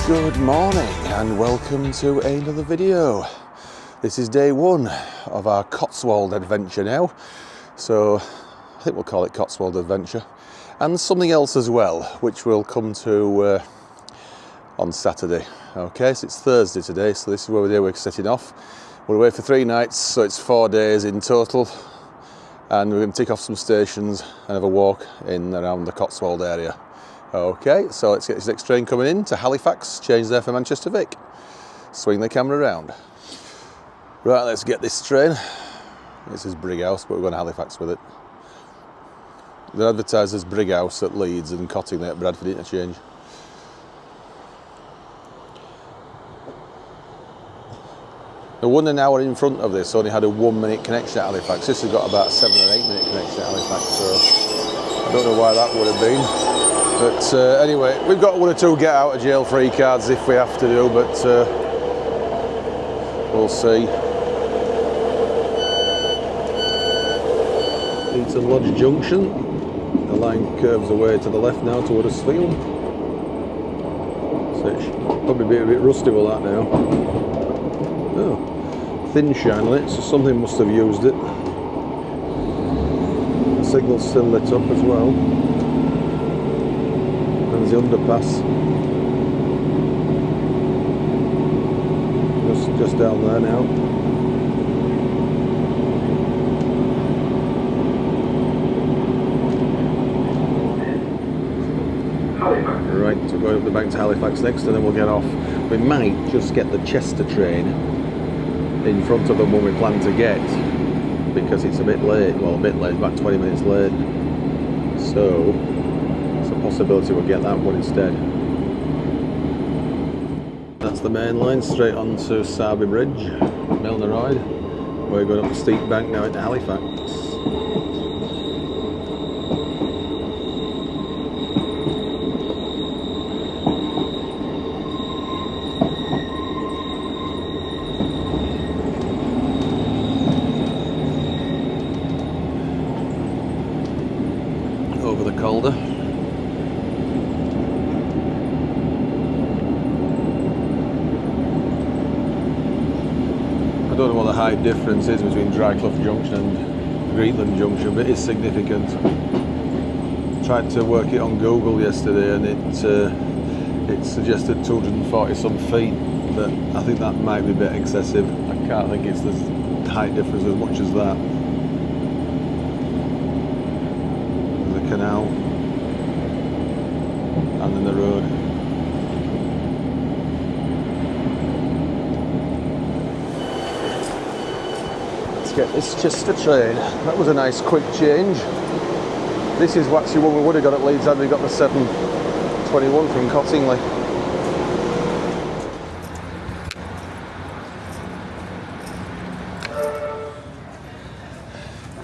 Good morning and welcome to another video. This is day one of our Cotswold Adventure now. So I think we'll call it Cotswold Adventure. And something else as well, which we'll come to on Saturday. Okay, so it's Thursday today, so this is where we're setting off. We're away for 3 nights, so it's 4 days in total. And we're going to tick off some stations and have a walk in around the Cotswold area. Okay, so let's get this next train coming in to Halifax, change there for Manchester Vic. Swing the camera around. Right, let's get this train. This is Brighouse, but we're going to Halifax with it. They're advertised as Brighouse at Leeds and Cottingley at Bradford interchange. The 1 hour in front of this only had a 1 minute connection at Halifax. This has got about a 7 or 8 minute connection at Halifax, so I don't know why that would have been. But anyway, we've got 1 or 2 get out of jail free cards if we have to do, but we'll see. Eaton Lodge Junction. The line curves away to the left now toward Huddersfield. So it should probably be a bit rusty with that now. Oh, thin shine on it, so something must have used it. The signal's still lit up as well. There's the underpass. Just down there now. Right, so going up the bank to Halifax next and then we'll get off. We might just get the Chester train in front of them when we plan to get, because it's a bit late, well a bit late, about 20 minutes late. So possibility we'll get that one instead. That's the main line straight on to Sarby Bridge, Milner Road. We're going up the steep bank now into Halifax. Over the Calder. I don't know what the height difference is between Dryclough Junction and Greetland Junction, but it's significant. Tried to work it on Google yesterday and it suggested 240 some feet, but I think that might be a bit excessive. I can't think it's the height difference as much as that. There's a canal and then the road. Get this Chester train. That was a nice quick change. This is actually one we would have got at Leeds had we got the 7:21 from Cottingley.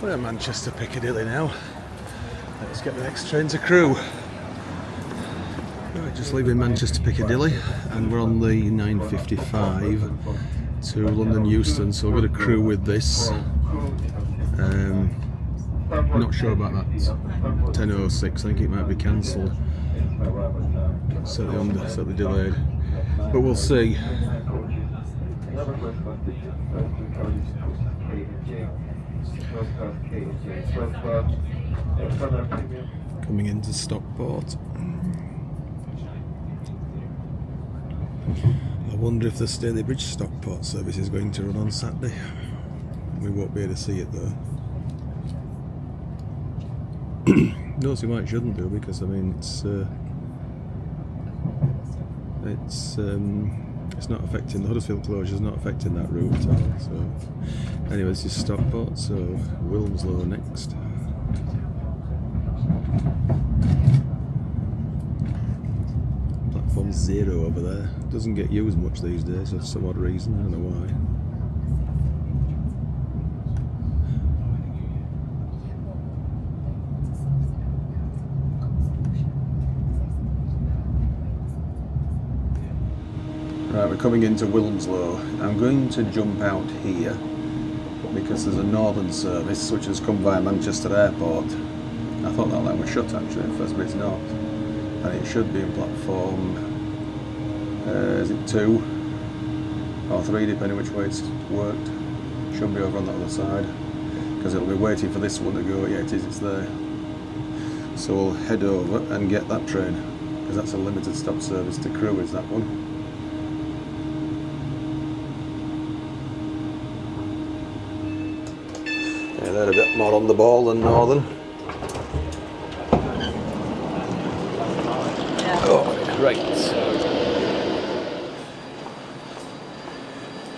We're at Manchester Piccadilly now. Let's get the next train to Crewe. Right, just leaving Manchester Piccadilly and we're on the 9:55 to London Euston, so we're going to Crewe with this. Not sure about that 10:06, I think it might be cancelled. Certainly delayed, but we'll see. Coming into Stockport. I wonder if the Staley Bridge Stockport service is going to run on Saturday. We won't be able to see it though. No, so we might shouldn't do, because I mean it's not affecting the Huddersfield closure, is not affecting that route at all. So anyway, this is Stockport, so Wilmslow next. Platform 0 over there. Doesn't get used much these days for some odd reason, I don't know why. Right, we're coming into Wilmslow. I'm going to jump out here because there's a northern service which has come via Manchester Airport. I thought that line was shut actually at first, but it's not. And it should be in platform Is it 2 or 3, depending which way it's worked? Should be over on that other side, because it'll be waiting for this one to go. Yeah, it is, it's there. So we'll head over and get that train, because that's a limited stop service to Crewe, is that one. Yeah, they're a bit more on the ball than Northern. Oh, great.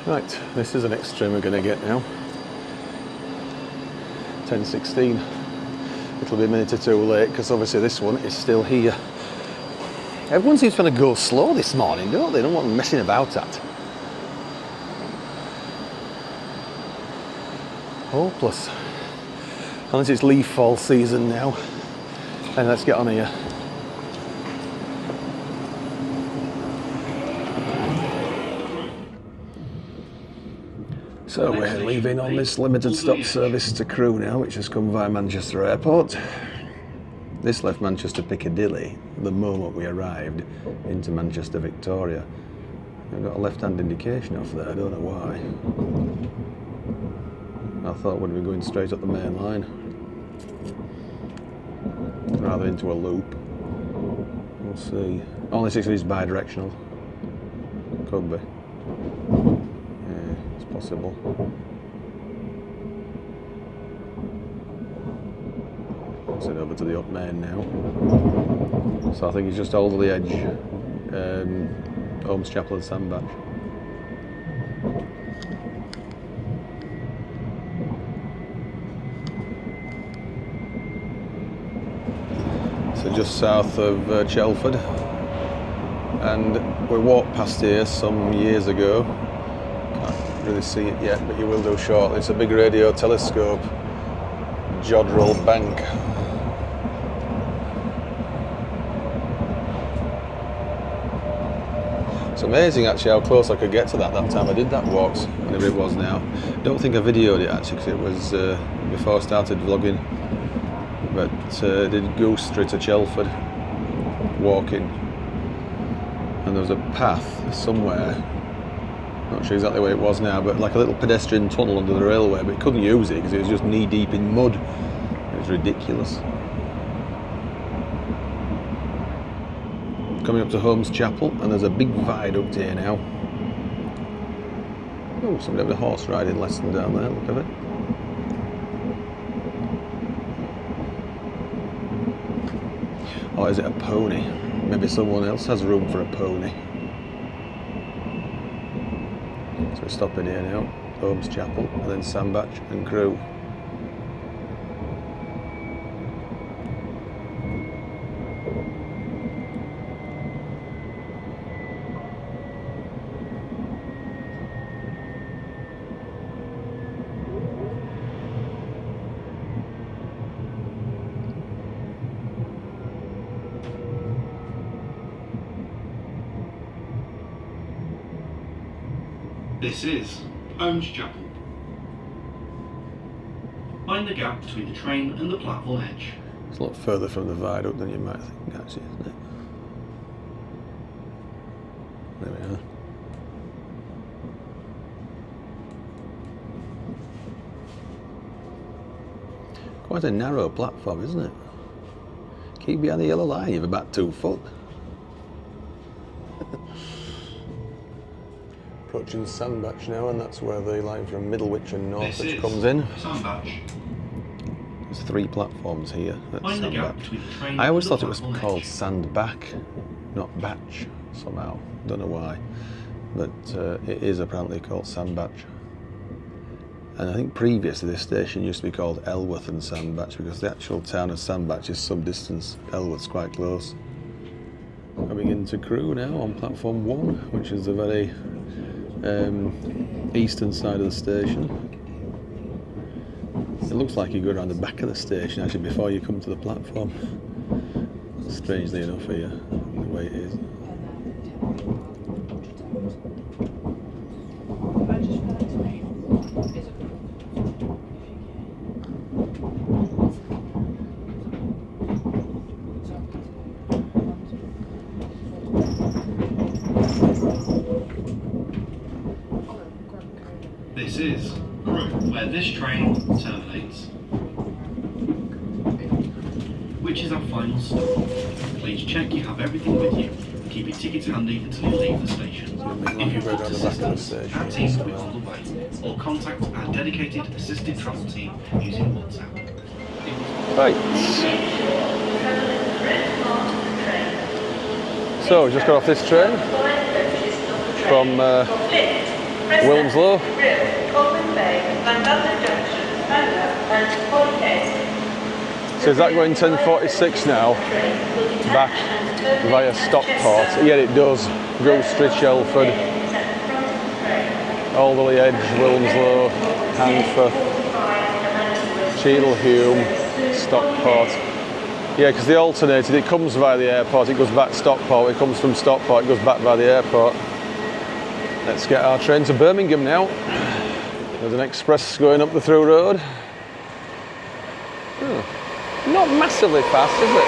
Right, this is the next train we're going to get now. 10:16. It'll be a minute or two late, because obviously this one is still here. Everyone seems to go slow this morning, don't they? They don't want them messing about at. Hopeless. Unless it's leaf fall season now. And let's get on here. So we're leaving on this limited stop service to Crewe now, which has come via Manchester Airport. This left Manchester Piccadilly the moment we arrived into Manchester Victoria. I've got a left-hand indication off there, I don't know why. I thought we'd be going straight up the main line, rather into a loop. We'll see. Only 6 is bi-directional. Could be. Possible. Let's head over to the up main now. So I think it's just over the edge, Holmes Chapel and Sandbach. So just south of Chelford, and we walked past here some years ago. Really see it yet, but you will do shortly. It's a big radio telescope, Jodrell Bank. It's amazing actually how close I could get to that time I did that walk, whenever it was now. Don't think I videoed it actually, because it was before I started vlogging, but I did Goose Street to Chelford walking, and there was a path somewhere. Not sure exactly where it was now, but like a little pedestrian tunnel under the railway, but it couldn't use it because it was just knee deep in mud. It was ridiculous. Coming up to Holmes Chapel, and there's a big viaduct here now. Oh, somebody having a horse riding lesson down there, look at it. Or is it a pony? Maybe someone else has room for a pony. So we're stopping here now, Holmes Chapel, and then Sandbach and Crewe. This is Holmes Chapel. Mind the gap between the train and the platform edge. It's a lot further from the viaduct than you might think, actually, isn't it? There we are. Quite a narrow platform, isn't it? Keep behind the yellow line, you've about 2 foot. Approaching Sandbach now, and that's where the line from Middlewich and Northwich comes in. Sandbach. There's 3 platforms here at Mind the gap Sandbach. between the train I always and the thought it was platform called edge. Sandbach, not Batch, somehow. Don't know why. But it is apparently called Sandbach. And I think previously this station used to be called Elworth and Sandbach, because the actual town of Sandbach is some distance. Elworth's quite close. Coming into Crewe now on platform 1, which is the very eastern side of the station. It looks like you go around the back of the station actually before you come to the platform. Strangely enough here, the way it is. This is where this train terminates, which is our final stop. Please check you have everything with you and keep your tickets handy until you leave the station. If you want assistance, our team will be on the way, or contact our dedicated assisted travel team using WhatsApp. Right. So we just got off this train from Wilmslow. So is that going 10:46 now, back via Stockport? Yeah, it does. Goostrey, Shelford, Alderley Edge, Wilmslow, Handforth, Cheadle-Hulme, Stockport. Yeah, because they alternated. It comes via the airport, it goes back to Stockport. It comes from Stockport, it goes back via the airport. Let's get our train to Birmingham now. There's an express going up the through road. Oh, not massively fast, is it?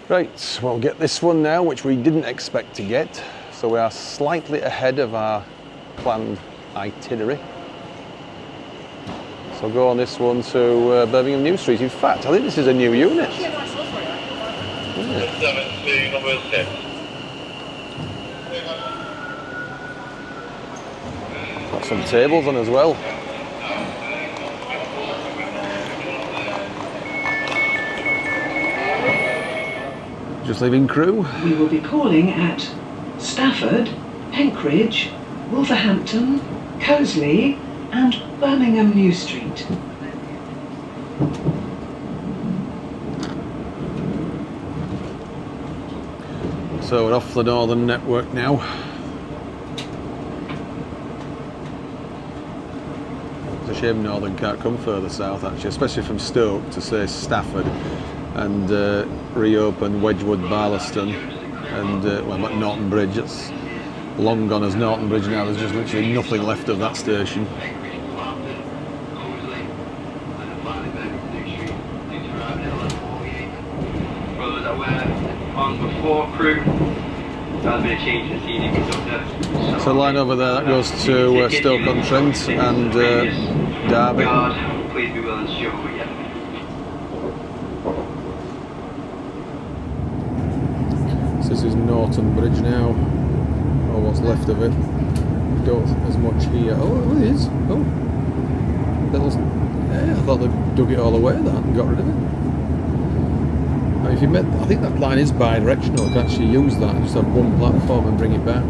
Right, we'll get this one now, which we didn't expect to get. So we are slightly ahead of our planned itinerary. So go on this one to Birmingham New Street. In fact, I think this is a new unit. Got some tables on as well. Just leaving Crewe. We will be calling at Stafford, Penkridge, Wolverhampton, Cosley and Birmingham New Street. So we're off the Northern Network now. It's a shame Northern can't come further south actually, especially from Stoke to say Stafford and reopen Wedgwood, Barlaston and well, not Norton Bridge. It's long gone as Norton Bridge now. There's just literally nothing left of that station. So the line over there that goes to Stoke-on-Trent and Derby. Please be willing to show you. So this is Norton Bridge now, or what's left of it. Don't think there's much here. Oh, it is. Oh, yeah, I thought they dug it all away that and got rid of it. Now, if you met, I think that line is bi-directional. You can actually use that and just have one platform and bring it back.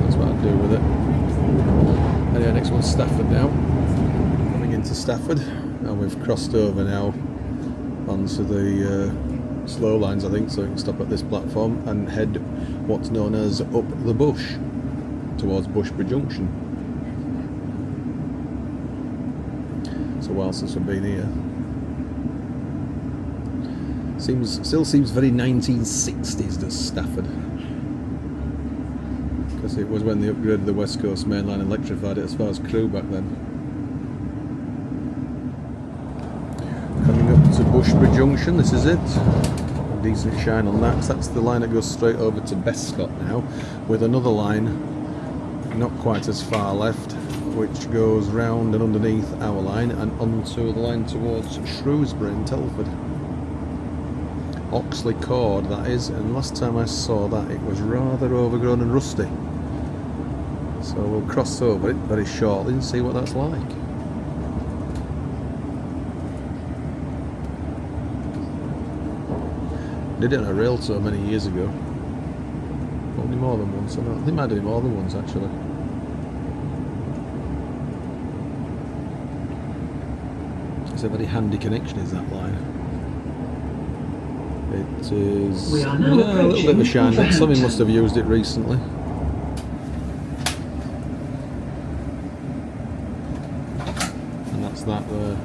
That's what I'd do with it. Anyway, next one's Stafford now. Coming into Stafford, and we've crossed over now onto the slow lines, I think, so we can stop at this platform and head what's known as up the bush towards Bushbury Junction. It's a while since we've been here. Still seems very 1960s, does Stafford, because it was when they upgraded the West Coast Main Line and electrified it as far as Crewe back then. Coming up to Bushbury Junction, this is it. A decent shine on that. That's the line that goes straight over to Bescott now, with another line not quite as far left, which goes round and underneath our line and onto the line towards Shrewsbury and Telford. Oxley Cord, that is, and last time I saw that it was rather overgrown and rusty. So we'll cross over it very shortly and see what that's like. Did it on a rail tour many years ago. Only more than once, I think I might do it more than once actually. It's a very handy connection, is that line. It is We are now a little bit of a shine, but somebody Wolverhampton. must have used it recently. And that's that there.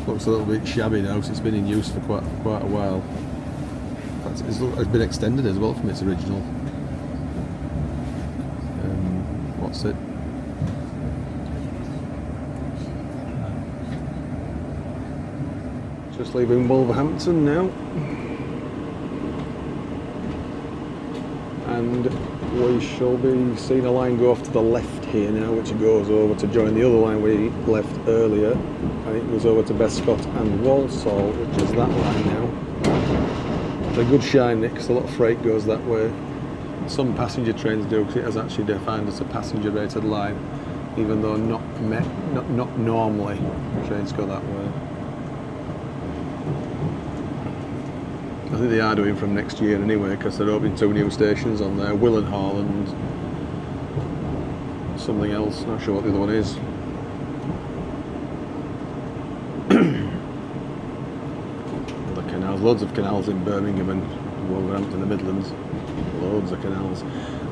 Looks a little bit shabby now because it's been in use for quite a while. In fact, it's been extended as well from its original. What's it? Just leaving Wolverhampton now. And we shall be seeing a line go off to the left here now, which goes over to join the other line we left earlier. And it goes over to Bescott and Walsall, which is that line now. It's a good shine, Nick, because a lot of freight goes that way. Some passenger trains do, because it has actually defined as a passenger rated line, even though not normally trains go that way. I think they are doing from next year anyway, because they're opening 2 new stations on there, Willenhall and something else, not sure what the other one is. The canals, loads of canals in Birmingham and Wolverhampton, the Midlands, loads of canals.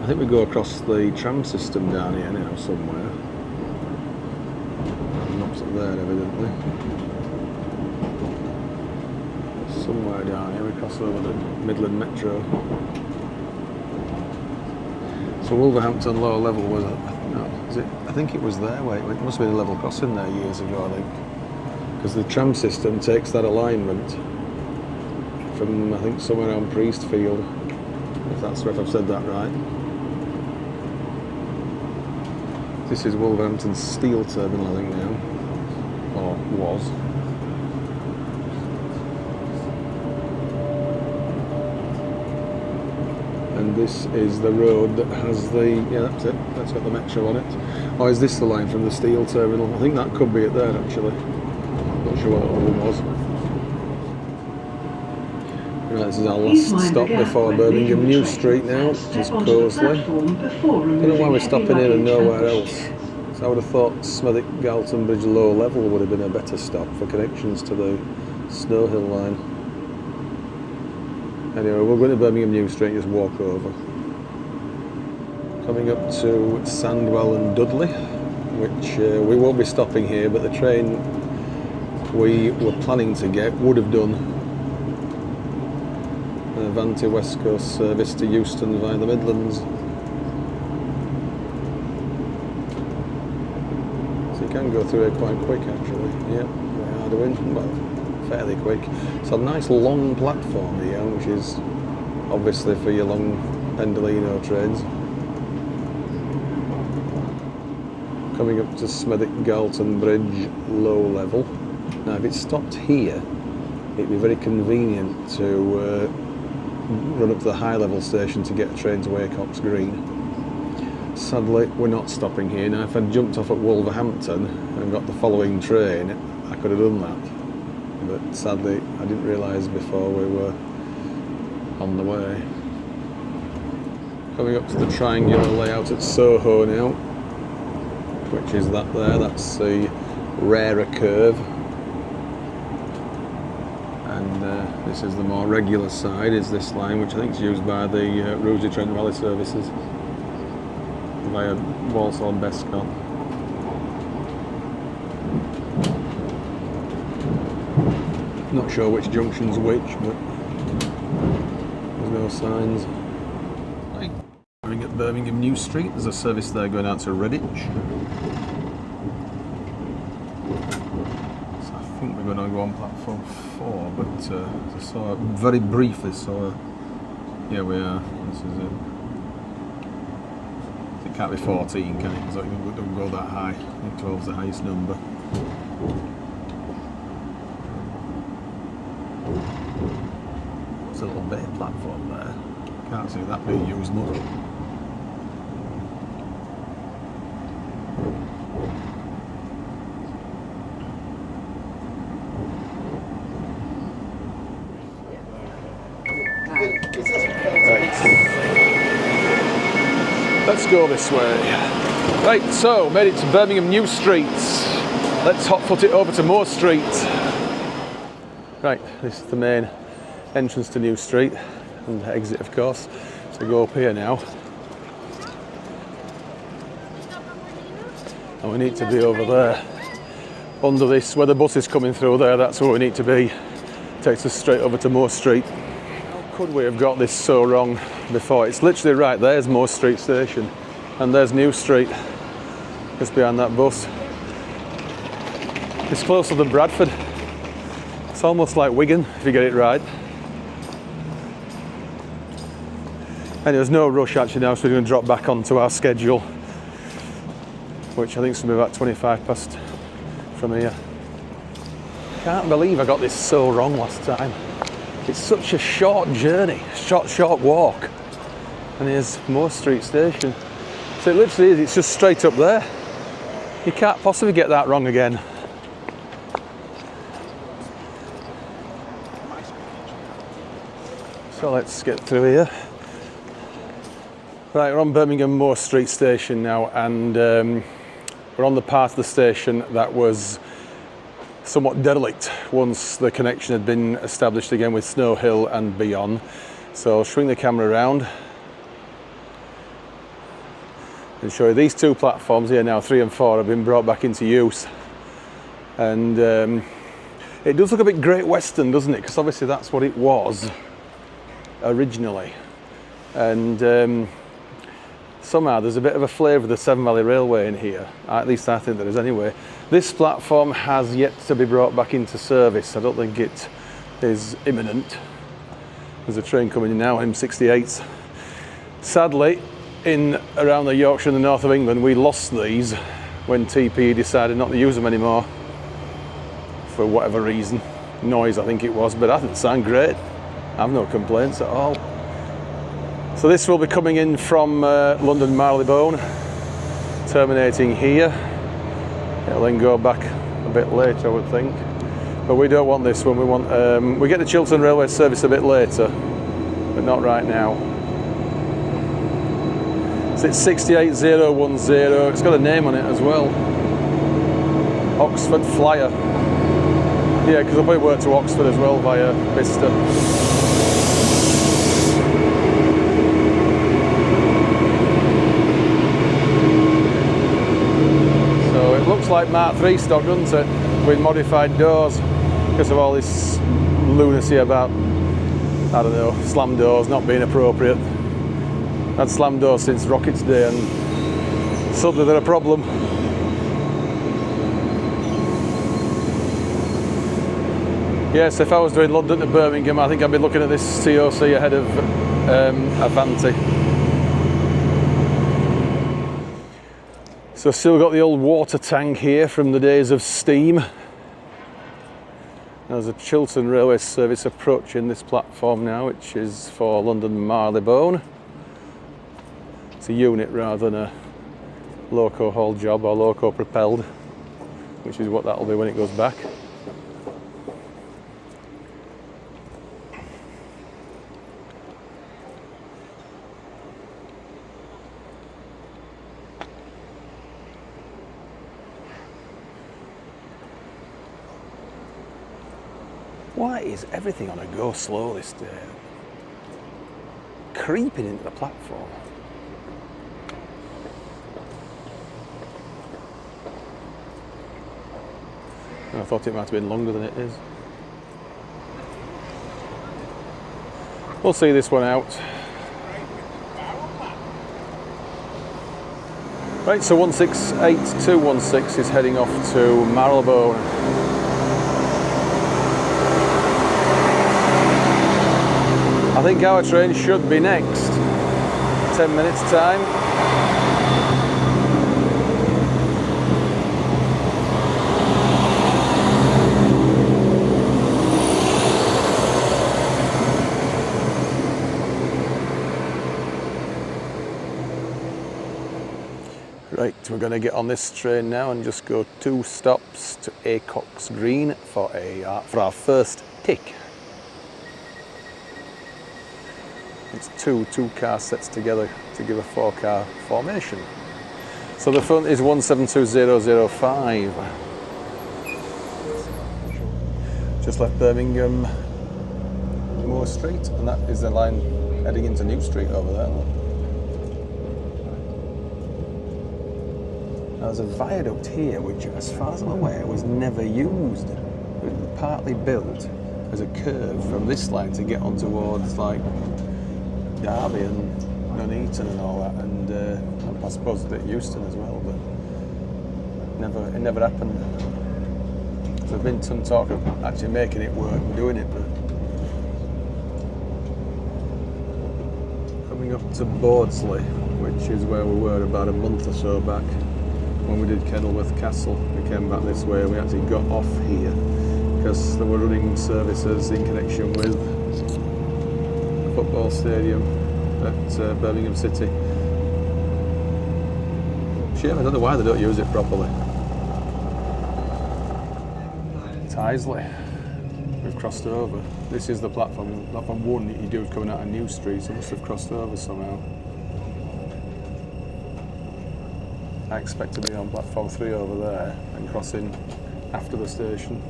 I think we go across the tram system down here now somewhere. Not up there evidently. Somewhere down here, we cross over the Midland Metro. So Wolverhampton lower level was, I think it was there, it must have been a level crossing there years ago, I think. Because the tram system takes that alignment from, I think, somewhere around Priestfield, if I've said that right. This is Wolverhampton Steel Terminal, I think now, or was. And this is the road that has the, yeah, that's it, that's got the metro on it. Or is this the line from the steel terminal? I think that could be it there actually. Not sure what the other one was. Right, this is our last stop before Birmingham New Street now, which is Cosley. I don't know why we're stopping here and nowhere else. So I would have thought Smethwick Galton Bridge low level would have been a better stop for connections to the Snow Hill line. Anyway, we'll go to Birmingham New Street and just walk over. Coming up to Sandwell and Dudley, which we won't be stopping here, but the train we were planning to get would have done an Avanti West Coast service to Euston via the Midlands. So you can go through here quite quick actually. Yeah, we are doing, well, fairly quick. It's a nice long platform here, which is obviously for your long Pendolino trains. Coming up to Smethwick Galton Bridge low level. Now if it stopped here, it'd be very convenient to run up to the high level station to get a train to Waycocks Green. Sadly we're not stopping here. Now if I'd jumped off at Wolverhampton and got the following train, I could have done that. But sadly I didn't realise before we were on the way. Coming up to the triangular layout at Soho now, which is that there, that's the rarer curve. And this is the more regular side, is this line, which I think is used by the Rugeley Trent Rally services via Walsall and Bescott. Not sure which junction's which, but there's no signs. Right. Going at Birmingham New Street, there's a service there going out to Redditch. So I think we're going to go on platform 4, but I saw very briefly yeah, we are. This is it. It can't be 14, can it? Because it doesn't go that high. I think 12 is the highest number. There's a little bit of platform there. Can't see that being used much. Let's go this way. Right, so made it to Birmingham New Street. Let's hot foot it over to Moore Street. Right, this is the main entrance to New Street and exit, of course. So go up here now. And we need to be over there. Under this, where the bus is coming through there, that's where we need to be. Takes us straight over to Moore Street. How could we have got this so wrong before? It's literally right, there's Moore Street Station. And there's New Street, just behind that bus. It's closer than Bradford. It's almost like Wigan, if you get it right. And there's no rush actually now, so we're going to drop back onto our schedule, which I think is going to be about 25 past from here. Can't believe I got this so wrong last time. It's such a short journey, short walk. And here's Moore Street Station. So it literally is, it's just straight up there. You can't possibly get that wrong again. So let's get through here. Right, we're on Birmingham Moore Street Station now, and we're on the part of the station that was somewhat derelict once the connection had been established again with Snow Hill and beyond. So I'll swing the camera around and show you these two platforms here now, 3 and 4, have been brought back into use. And it does look a bit Great Western, doesn't it? Because obviously that's what it was originally. And somehow there's a bit of a flavour of the Severn Valley Railway in here, at least I think there is anyway. This platform has yet to be brought back into service. I don't think it is imminent. There's a train coming in now, M68s. Sadly, in around the Yorkshire and the north of England, we lost these when TPE decided not to use them anymore for whatever reason. Noise, I think it was, but I think it sound great. I have no complaints at all. So this will be coming in from London Marylebone, terminating here. It'll then go back a bit later, I would think. But we don't want this one. We want we get the Chiltern Railway service a bit later, but not right now. So it's 68010. It's got a name on it as well. Oxford Flyer. Yeah, because I'll probably work to Oxford as well via Bicester. Looks like Mark III stock, doesn't it? With modified doors because of all this lunacy about, I don't know, slam doors not being appropriate. Had slam doors since Rocket's day and suddenly they're a problem. Yes, if I was doing London to Birmingham, I think I'd be looking at this COC ahead of Avanti. So still got the old water tank here from the days of steam. There's a Chiltern Railway service approaching this platform now, which is for London Marylebone. It's a unit rather than a loco haul job or loco propelled, which is what that'll be when it goes back. Why is everything on a go slow this day? Creeping into the platform. I thought it might have been longer than it is. We'll see this one out. Right, so 168216 is heading off to Marylebone. I think our train should be next. 10 minutes time. Right, we're going to get on this train now and just go 2 stops to Acox Green for our first tick. It's two car sets together to give a 4-car formation. So the front is 172005. Just left Birmingham Moore Street, and that is the line heading into New Street over there. Now there's a viaduct here which, as far as I'm aware, was never used. It was partly built as a curve from this line to get on towards like Derby and Nuneaton and all that, and I suppose a bit Euston as well, but it never happened. There's been some talk of actually making it work and doing it, but coming up to Bawdsley, which is where we were about a month or so back when we did Kenilworth Castle. We came back this way. We actually got off here because they were running services in connection with the football stadium at Birmingham City. Shame, I don't know why they don't use it properly. Isley. We've crossed over. This is the platform 1 that you do coming out of New Street, so I must have crossed over somehow. I expect to be on platform 3 over there and crossing after the station.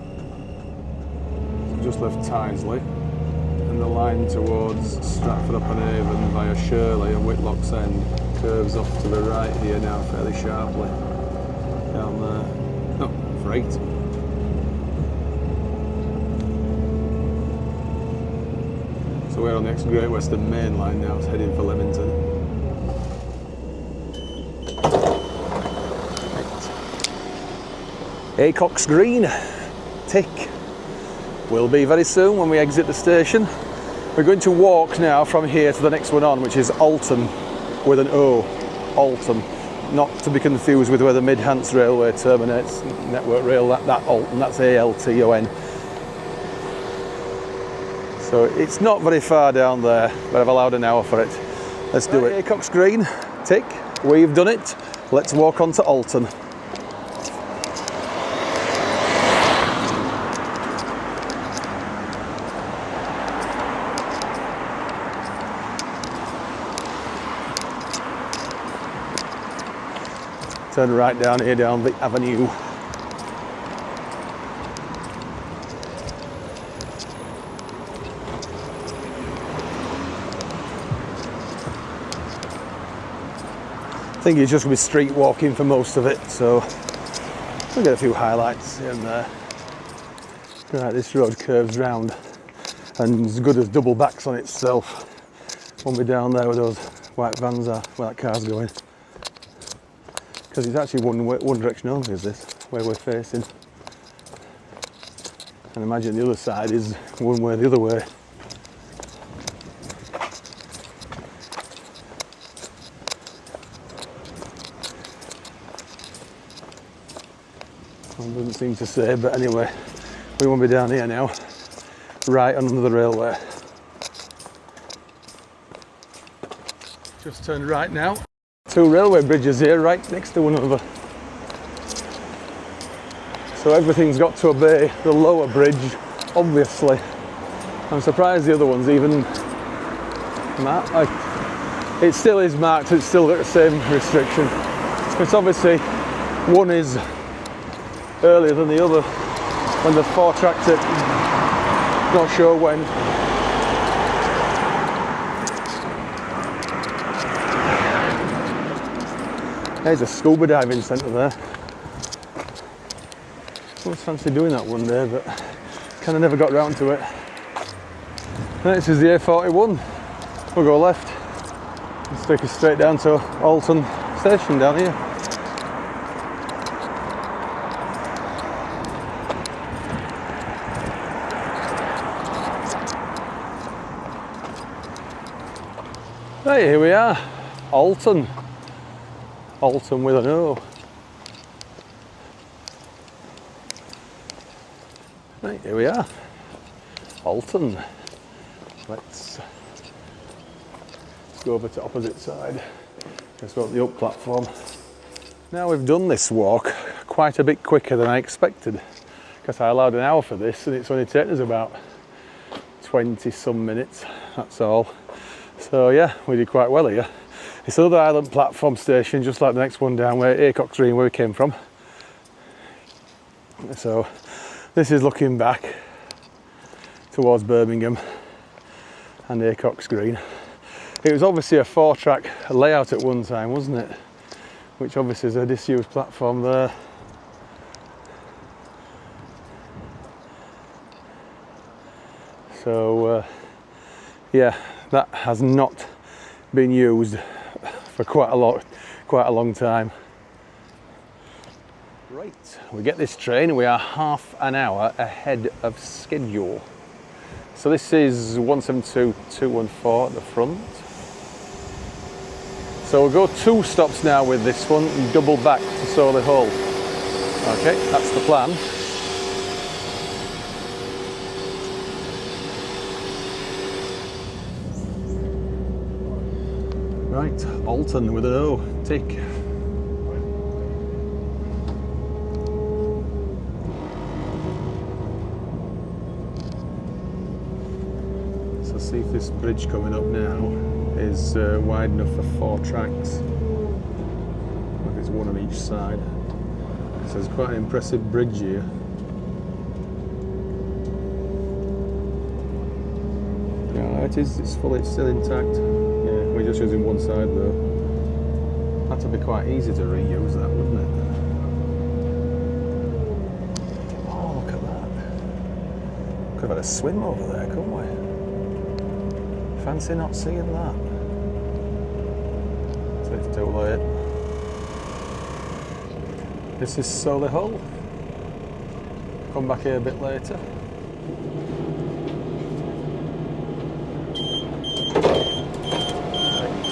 So just left Tyseley and the line towards Stratford-upon-Avon via Shirley and Whitlock's End curves off to the right here now fairly sharply. Down there. Oh, freight. So we're on the Great Western Main Line now, it's heading for Leamington. Right. Acox Green, tick. Will be very soon when we exit the station. We're going to walk now from here to the next one on, which is Alton with an O, Alton. Not to be confused with where the Midhants Railway terminates, Network Rail, that Alton, that's A-L-T-O-N. So it's not very far down there, but I've allowed an hour for it. Let's do it. Acox Green, tick, we've done it. Let's walk on to Alton. Turn right down here, down the avenue. I think it's just going to be street walking for most of it, so we'll get a few highlights in there. Right, this road curves round and as good as double backs on itself. Won't be down there where those white vans are, where that car's going. Because it's actually one direction only, is this, where we're facing. And imagine the other side is one way the other way. Doesn't seem to say, but anyway, we won't be down here now, right under the railway. Just turned right now. 2 railway bridges here, right next to one another. So everything's got to obey the lower bridge, obviously. I'm surprised the other one's even marked. It still is marked, it's still got the same restriction. It's obviously one is earlier than the other, when the 4-tracked it, not sure when. There's a scuba diving centre there. I always fancy doing that one day, but kind of never got round to it. Next is the A41. We'll go left. Let's take us straight down to Alton station down here. Right, here we are, Alton. Alton with an O. Right, here we are, Alton. Let's go over to opposite side. Let's go up the up platform. Now we've done this walk quite a bit quicker than I expected, because I allowed an hour for this and it's only taken us about 20 some minutes, that's all. So yeah, we did quite well here. It's another island platform station, just like the next one down, where Acox Green, where we came from. So this is looking back towards Birmingham and Acox Green. It was obviously a 4-track layout at one time, wasn't it? Which obviously is a disused platform there. So yeah, that has not been used for quite a long time. Right, Right, we get this train, we are half an hour ahead of schedule. So this is 172214 at the front. So we'll go 2 stops now with this one and double back to Solihull. Okay, that's the plan. Right, Alton with an O, tick. So see if this bridge coming up now is wide enough for 4 tracks. If it's one on each side. So it's quite an impressive bridge here. Yeah, it is, it's still intact. Yeah, we're just using one side though. That'd be quite easy to reuse that, wouldn't it? Oh, look at that. Could have had a swim over there, couldn't we? Fancy not seeing that. So it's too late. This is Solihull. Come back here a bit later. Right.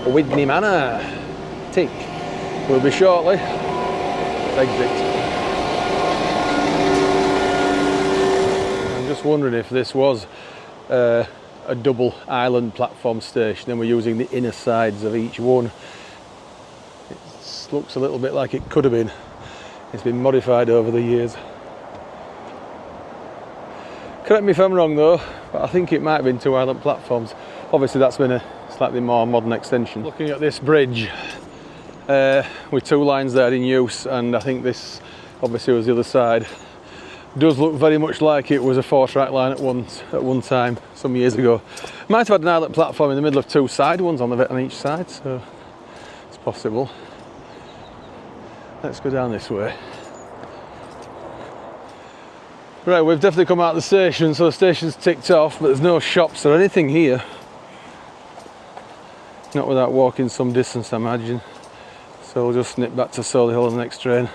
Widney Manor. Tick. We'll be shortly. Exit. I'm just wondering if this was a double island platform station and we're using the inner sides of each one. It looks a little bit like it could have been. It's been modified over the years. Correct me if I'm wrong though, but I think it might have been 2 island platforms. Obviously that's been a slightly more modern extension. Looking at this bridge with 2 lines there in use, and I think this obviously was the other side. Does look very much like it was a 4-track line at one time some years ago. Might have had an island platform in the middle of 2 side ones on each side, so it's possible. Let's go down this way. Right, we've definitely come out of the station, so the station's ticked off, but there's no shops or anything here. Not without walking some distance, I imagine. So we'll just nip back to Solihull on the next train.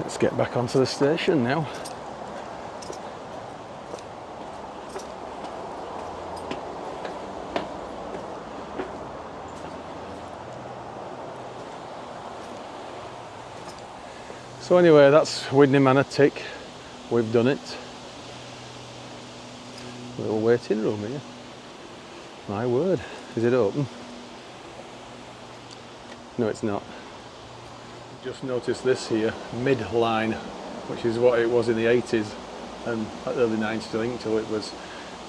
Let's get back onto the station now. So anyway, that's Widney Manor tick. We've done it. Little waiting room here. My word, is it open? No, it's not. Just noticed this here, midline, which is what it was in the 80s and early 90s, I think, till it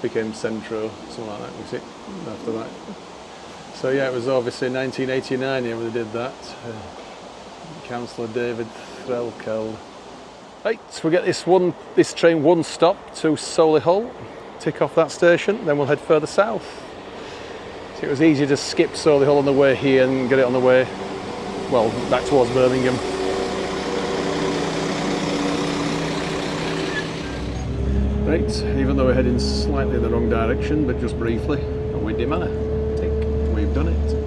became Centro, something like that, was it, after that. So yeah, it was obviously 1989 here when they did that. Councillor David Threlkeld. Right, so we get this train 1 stop to Solihull, tick off that station, then we'll head further south. So it was easy to skip Solihull on the way here and get it on the way, well, back towards Birmingham. Right, even though we're heading slightly in the wrong direction, but just briefly, a Widney Manor. Tick, we've done it.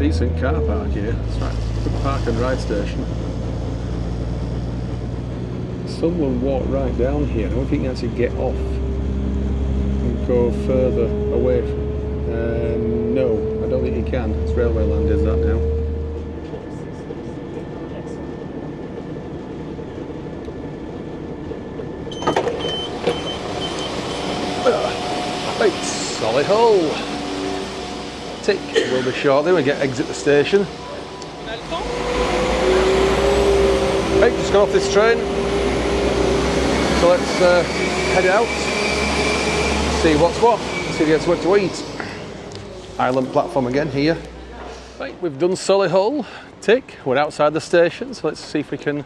Decent car park here. That's right, good park and ride station. Someone walked right down here. I don't think you can actually get off and go further away from. No, I don't think you can. It's railway land, is that now? Right, Solihull. Tick. We'll be shortly. We exit the station. Right, just got off this train. So let's head out, see what's what, see if we get somewhere to eat. Island platform again here. Right, we've done Solihull, tick. We're outside the station, so let's see if we can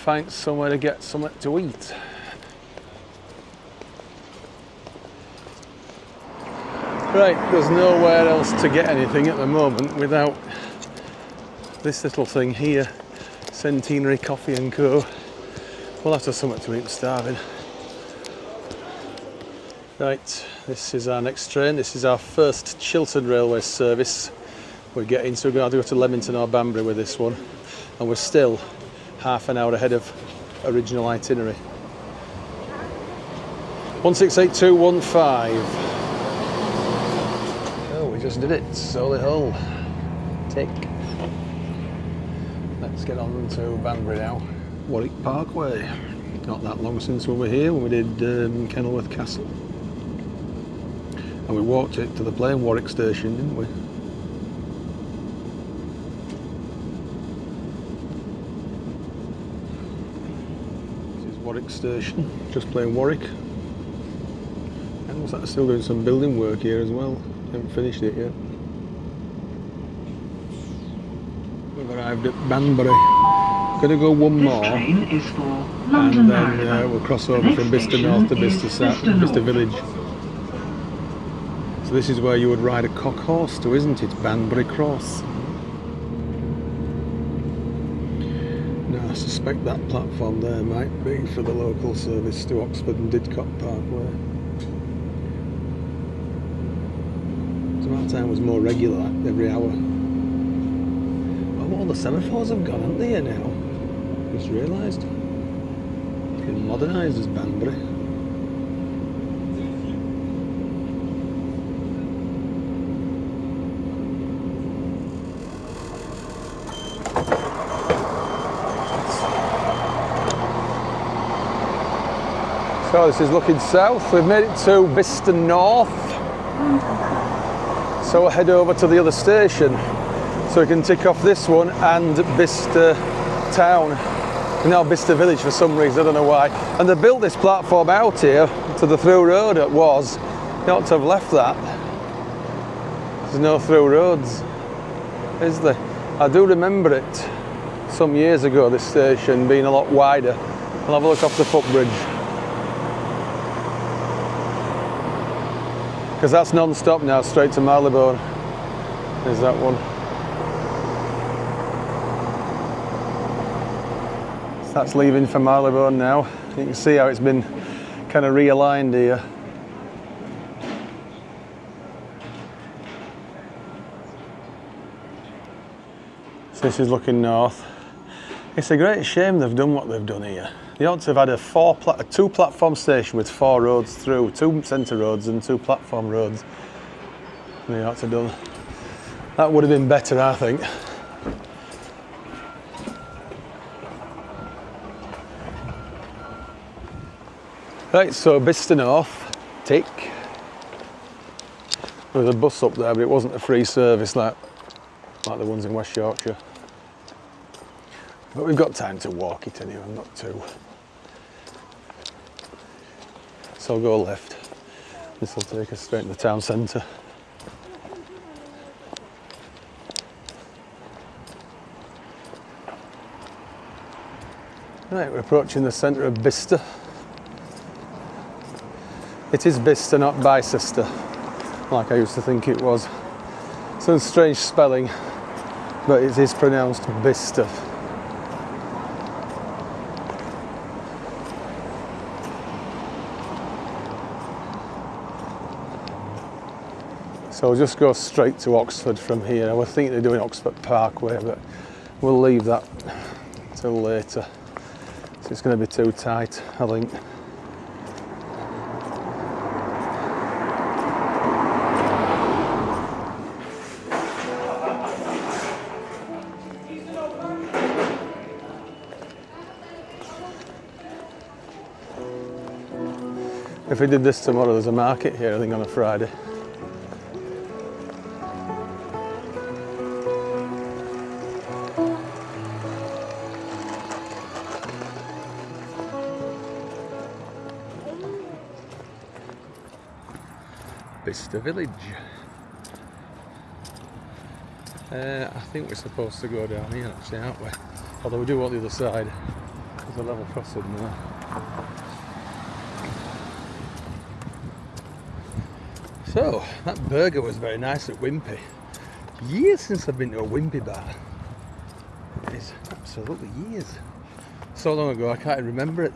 find somewhere to get something to eat. Right, there's nowhere else to get anything at the moment without this little thing here, Centenary Coffee and Co. We'll have to have something to eat, I'm starving. Right, this is our next train. This is our first Chiltern Railway service we're getting, so we're going to have to go to Leamington or Banbury with this one. And we're still half an hour ahead of original itinerary. 168215. Oh, we just did it. Solihull. Tick. Let's get on to Banbury now. Warwick Parkway. Not that long since we were here when we did Kenilworth Castle. And we walked it to the plain Warwick station, didn't we? This is Warwick station, just plain Warwick. And looks like they're still doing some building work here as well. Haven't finished it yet. We've arrived at Banbury. Going to go one more, Train is for London and then we'll cross over from Bicester North to Bicester Village. So this is where you would ride a cock horse to, isn't it? Banbury Cross. Now I suspect that platform there might be for the local service to Oxford and Didcot Parkway. So that time was more regular, every hour. Oh, all the semaphores have gone, haven't they, here now? Just realised. It's been modernised as Banbury. So this is looking south. We've made it to Bicester North. So we'll head over to the other station so we can tick off this one and Bicester Town. Now Bicester Village for some reason, I don't know why. And they built this platform out here to the through road it was. You ought to have left that. There's no through roads, is there? I do remember it some years ago, this station being a lot wider. I'll have a look off the footbridge. Because that's non-stop now, straight to Marylebone. There's that one. So that's leaving for Marylebone now. You can see how it's been kind of realigned here. So this is looking north. It's a great shame they've done what they've done here. They ought to have had a two platform station with 4 roads through, 2 centre roads and 2 platform roads. They ought to have done. That would have been better, I think. Right, so Bicester North, tick. There was a bus up there, but it wasn't a free service like the ones in West Yorkshire. But we've got time to walk it anyway, not too. So I'll go left. This will take us straight to the town centre. Right, we're approaching the centre of Bicester. It is Bicester, not Bicester, like I used to think it was. Some strange spelling, but it is pronounced Bicester. So we'll just go straight to Oxford from here. I was thinking of doing Oxford Parkway, but we'll leave that till later. So it's going to be too tight, I think. If we did this tomorrow, there's a market here, I think, on a Friday. Bicester Village. I think we're supposed to go down here actually, aren't we? Although we do want the other side. There's a level crossing there. So, that burger was very nice at Wimpy. Years since I've been to a Wimpy bar. It's absolutely years. So long ago I can't even remember it.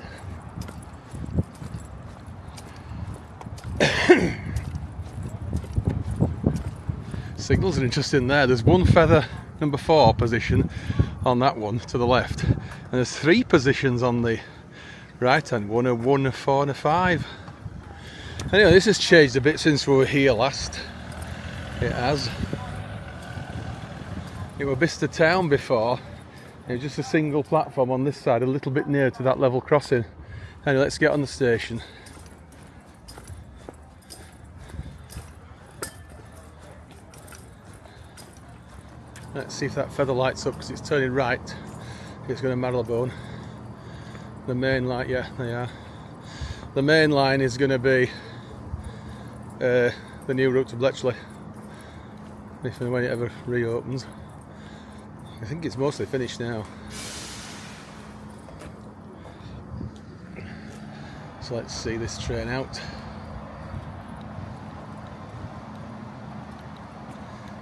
Signals are interesting there. There's one feather number 4 position on that one to the left, and there's 3 positions on the right hand one, a 1, a 4 and a 5. Anyway, this has changed a bit since we were here last. It has. It was Bicester Town before. It was just a single platform on this side, a little bit near to that level crossing. Anyway, let's get on the station. Let's see if that feather lights up, because it's turning right. It's going to Marylebone. The main line, yeah, they are. The main line is going to be the new route to Bletchley, if and when it ever reopens. I think it's mostly finished now. So let's see this train out.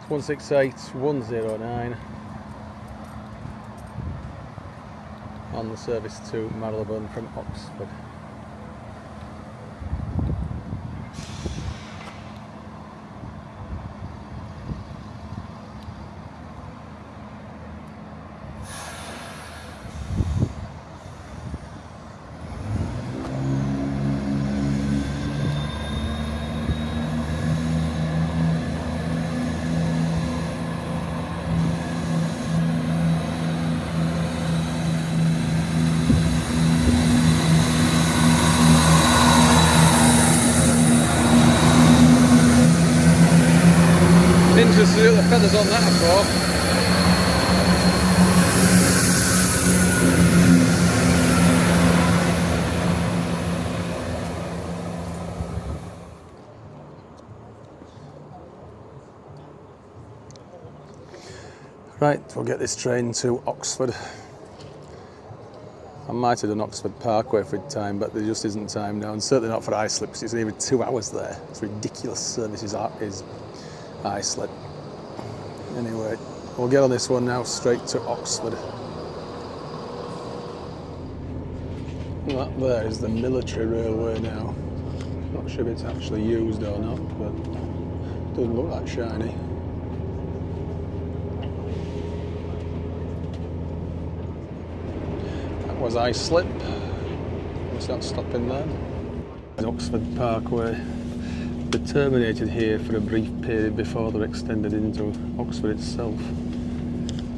It's 168109 on the service to Marylebone from Oxford. Interesting to see what the feathers on that are for. Right, we'll get this train to Oxford. I might have done Oxford Parkway for a time, but there just isn't time now, and certainly not for Islip, because it's even 2 hours there. It's ridiculous service is Islip. Anyway, we'll get on this one now, straight to Oxford. That there is the military railway now. Not sure if it's actually used or not, but it doesn't look that shiny. That was Islip. It's not stopping there. Oxford Parkway. They terminated here for a brief period before they're extended into Oxford itself,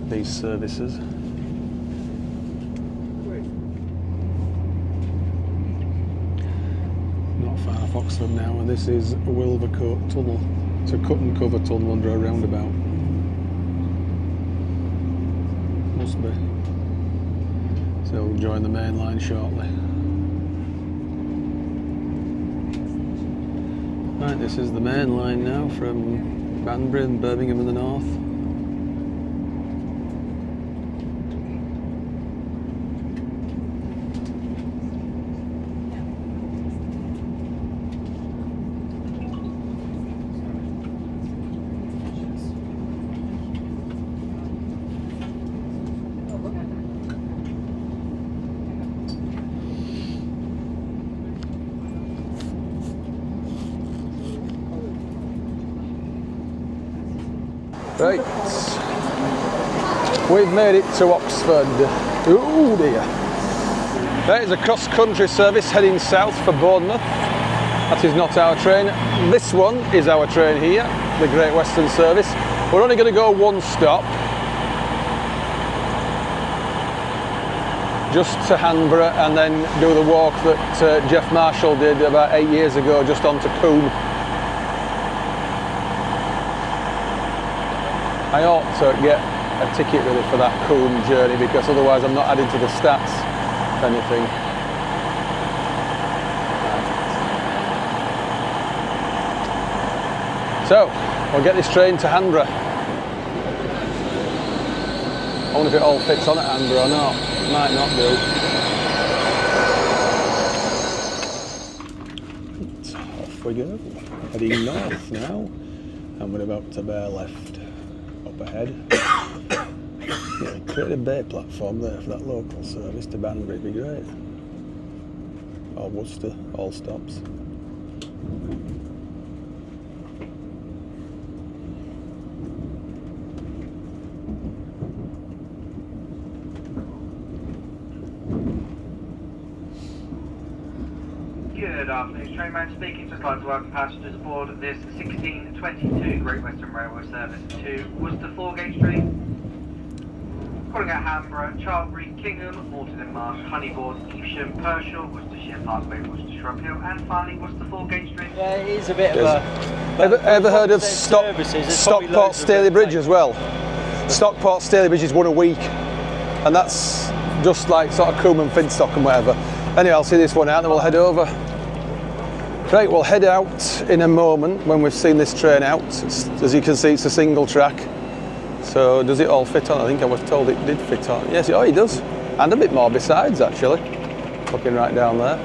these services. Not far off Oxford now, and this is Wilvercote Tunnel. It's a cut and cover tunnel under a roundabout. Must be. So we'll join the main line shortly. Right, this is the main line now from Banbury and Birmingham in the north. Right, we've made it to Oxford. Oh dear. That is a cross-country service heading south for Bournemouth. That is not our train. This one is our train here, the Great Western service. We're only going to go 1 stop, just to Hanborough, and then do the walk that Jeff Marshall did about 8 years ago, just onto Coombe. I ought to get a ticket really for that Coombe journey, because otherwise I'm not adding to the stats if anything. So, we'll get this train to Hanborough. I wonder if it all fits on at Hanborough or not. It might not do. off we go. Heading north now, and we're about to bear left up ahead. Yeah, create a bay platform there for that local service to Banbury, it'd be great. Or Worcester, all stops. Good afternoon, Trainman speaking. Just like to welcome passengers aboard this 1622 Great Western Railway service to Worcester 4-gauge train. Calling at Hamborough, Charlbury, Kingham, Malton-in-Marsh, Honeybourne, Evesham, Pershore, Worcestershire Parkway, Worcester Shrub Hill, and finally Worcester 4-gauge train. Yeah, it is a bit of a... Ever heard of Stockport Staley Bridge as well? Stockport Staley Bridge is one a week, and that's just like sort of Coombe and Finstock and whatever. Anyway, I'll see this one out and we'll head over. Right, we'll head out in a moment when we've seen this train out. As you can see, it's a single track. So does it all fit on? I think I was told it did fit on. Yes, oh, it does. And a bit more besides, actually. Looking right down there.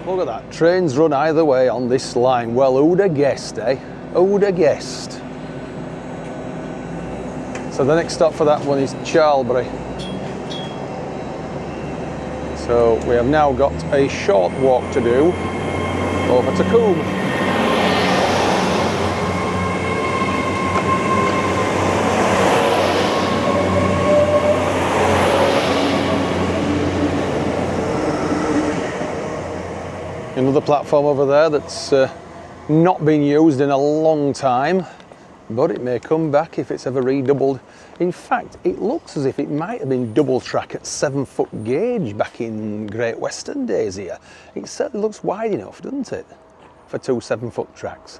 Look at that. Trains run either way on this line. Well, who'd have guessed, eh? Who'd have guessed? So the next stop for that one is Charlbury. So we have now got a short walk to do over to Coombe. Another platform over there that's not been used in a long time, but it may come back if it's ever redoubled. In fact, it looks as if it might have been double track at 7-foot gauge back in Great Western days here. It certainly looks wide enough, doesn't it, for two 7-foot tracks?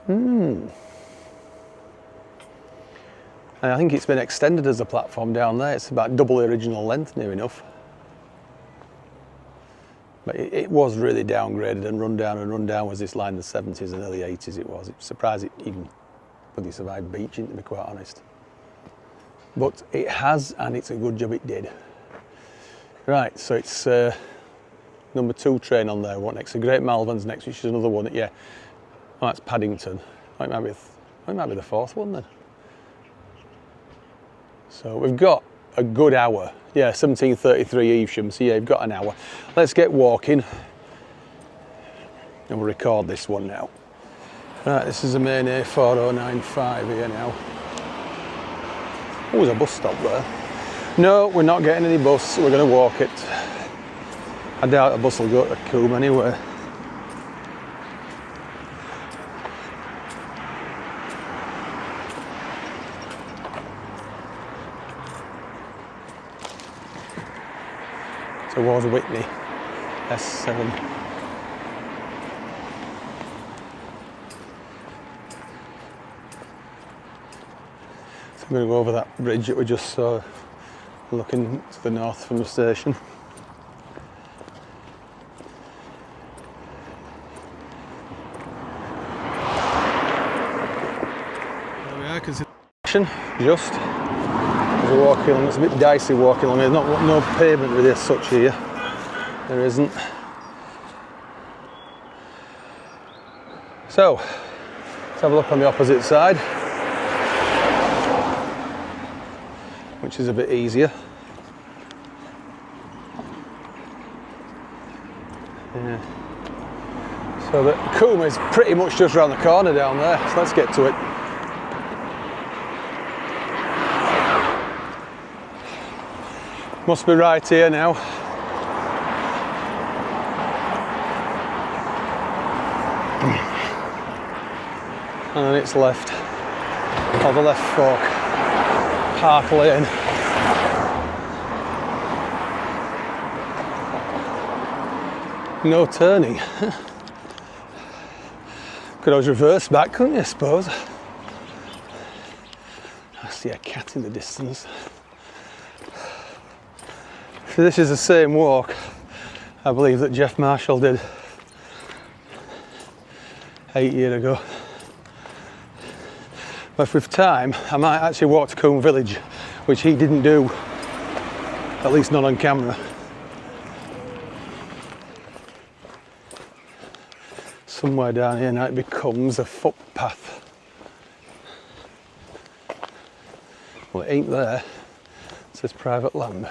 And I think it's been extended as a platform down there. It's about double the original length, near enough. But it was really downgraded and run down was this line in the 70s and early 80s it was. It's surprised it even bloody survived beaching, to be quite honest. But it has, and it's a good job it did. Right, so it's number 2 train on there. What next? The Great Malvern's next, which is another one. Yeah, oh, that's Paddington. It might be the 4th one then. So we've got a good hour. Yeah, 17:33 Evesham, so yeah, you've got an hour. Let's get walking and we'll record this one now. Right, this is the main A4095 here now. Oh, there's a bus stop there. No, we're not getting any bus, we're going to walk it. I doubt a bus will go to Coombe anyway. Towards Whitney, S7. So I'm going to go over that bridge that we just saw, looking to the north from the station. There we are, can see the station, just. We're walking along, it's a bit dicey walking along, there's no pavement really as such here, there isn't. So, let's have a look on the opposite side, which is a bit easier. Yeah. So the Coombe is pretty much just around the corner down there, so let's get to it. Must be right here now. And then it's left, or the left fork, Park Lane. No turning. Could always reverse back, couldn't you, I suppose? I see a cat in the distance. So this is the same walk, I believe, that Jeff Marshall did 8 years ago. But if with time, I might actually walk to Coombe Village, which he didn't do, at least not on camera. somewhere down here now it becomes a footpath. Well, it ain't there. It says private land.